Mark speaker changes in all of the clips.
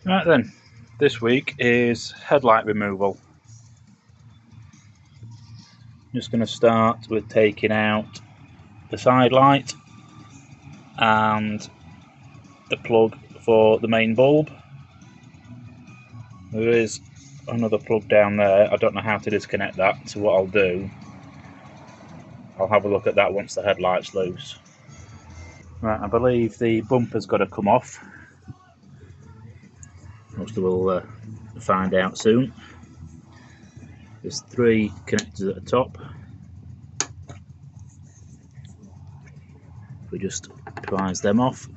Speaker 1: Right then, this week is headlight removal. I'm just going to start with taking out the side light and the plug for the main bulb. There is another plug down there. I don't know how to disconnect that, so what I'll do, I'll have a look at that once the headlight's loose. Right, I believe the bumper's got to come off, which we'll find out soon. There's 3 connectors at the top. We just prise them off.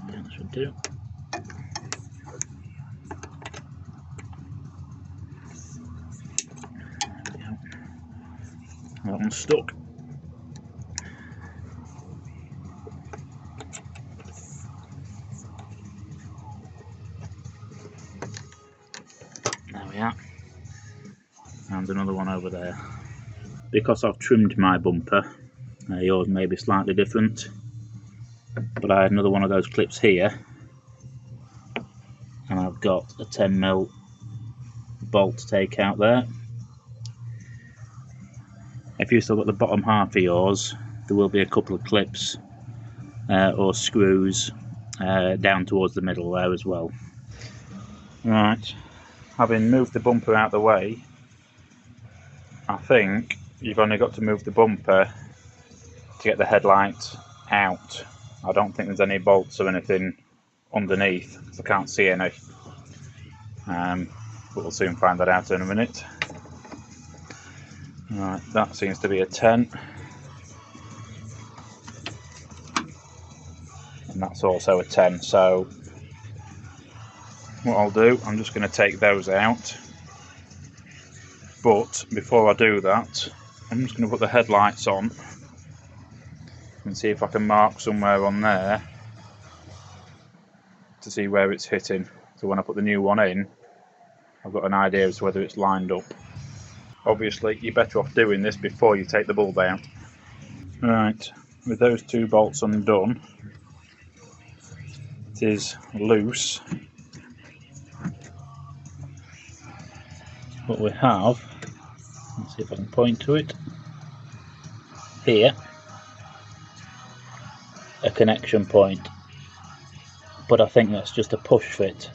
Speaker 1: That should do. There we go. That one's stuck. There we are. And another one over there. Because I've trimmed my bumper, yours may be slightly different, but I had another one of those clips here, and I've got a 10mm bolt to take out there. If you've still got the bottom half of yours, there will be a couple of clips or screws down towards the middle there as well. Right, having moved the bumper out of the way, I think you've only got to move the bumper to get the headlight out. I don't think there's any bolts or anything underneath, because I can't see any. But we'll soon find that out in a minute. Right, that seems to be a 10. And that's also a 10, so what I'll do, I'm just going to take those out. But before I do that, I'm just going to put the headlights on and see if I can mark somewhere on there to see where it's hitting. So when I put the new one in, I've got an idea as to whether it's lined up. Obviously, you're better off doing this before you take the bulb out. Right, with those 2 bolts undone, it is loose. What we have, let's see if I can point to it, here, a connection point, but I think that's just a push fit.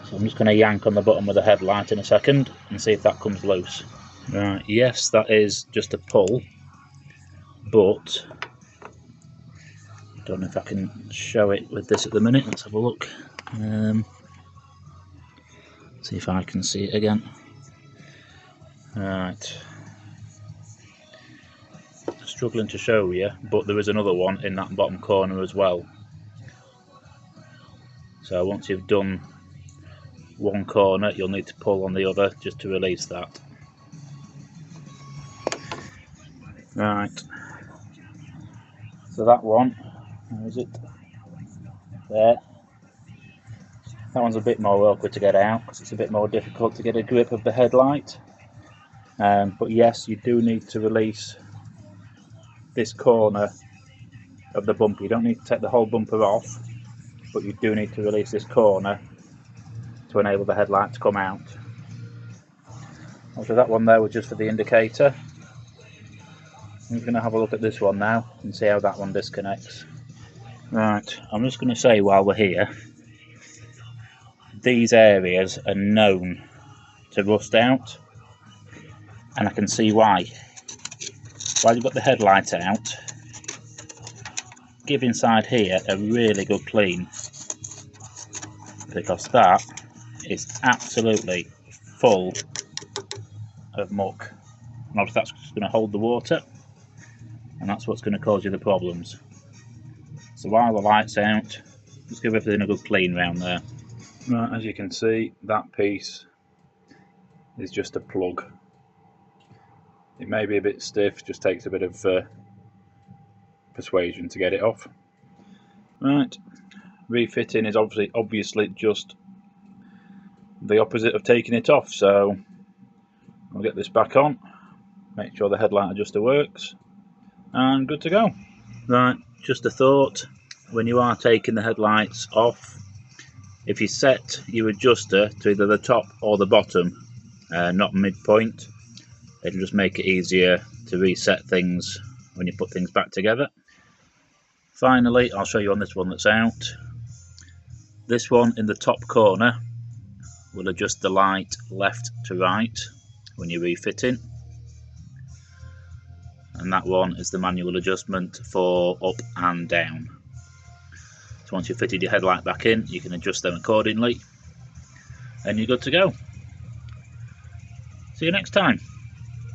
Speaker 1: So I'm just going to yank on the bottom of the headlight in a second and see if that comes loose. Right, yes, that is just a pull, but I don't know if I can show it with this at the minute. Let's have a look. See if I can see it again. Right, struggling to show you, but there is another one in that bottom corner as well. So once you've done one corner, you'll need to pull on the other just to release that. Right, so that one, where is it? There. That one's a bit more awkward to get out because it's a bit more difficult to get a grip of the headlight. But yes, you do need to release this corner of the bumper. You don't need to take the whole bumper off, but you do need to release this corner to enable the headlight to come out. So that one there was just for the indicator. I'm going to have a look at this one now and see how that one disconnects. Right, I'm just going to say while we're here, these areas are known to rust out, and I can see why. While you've got the headlight out, give inside here a really good clean, because that is absolutely full of muck. And obviously that's just going to hold the water, and that's what's going to cause you the problems. So while the light's out, just give everything a good clean round there. Right, as you can see, that piece is just a plug. It may be a bit stiff, just takes a bit of persuasion to get it off. Right, refitting is obviously just the opposite of taking it off, so I'll get this back on, make sure the headlight adjuster works, and good to go. Right, just a thought, when you are taking the headlights off, if you set your adjuster to either the top or the bottom, not midpoint, it'll just make it easier to reset things when you put things back together. Finally, I'll show you on this one that's out. This one in the top corner will adjust the light left to right when you're refitting, and that one is the manual adjustment for up and down. So once you've fitted your headlight back in, you can adjust them accordingly and you're good to go. See you next time.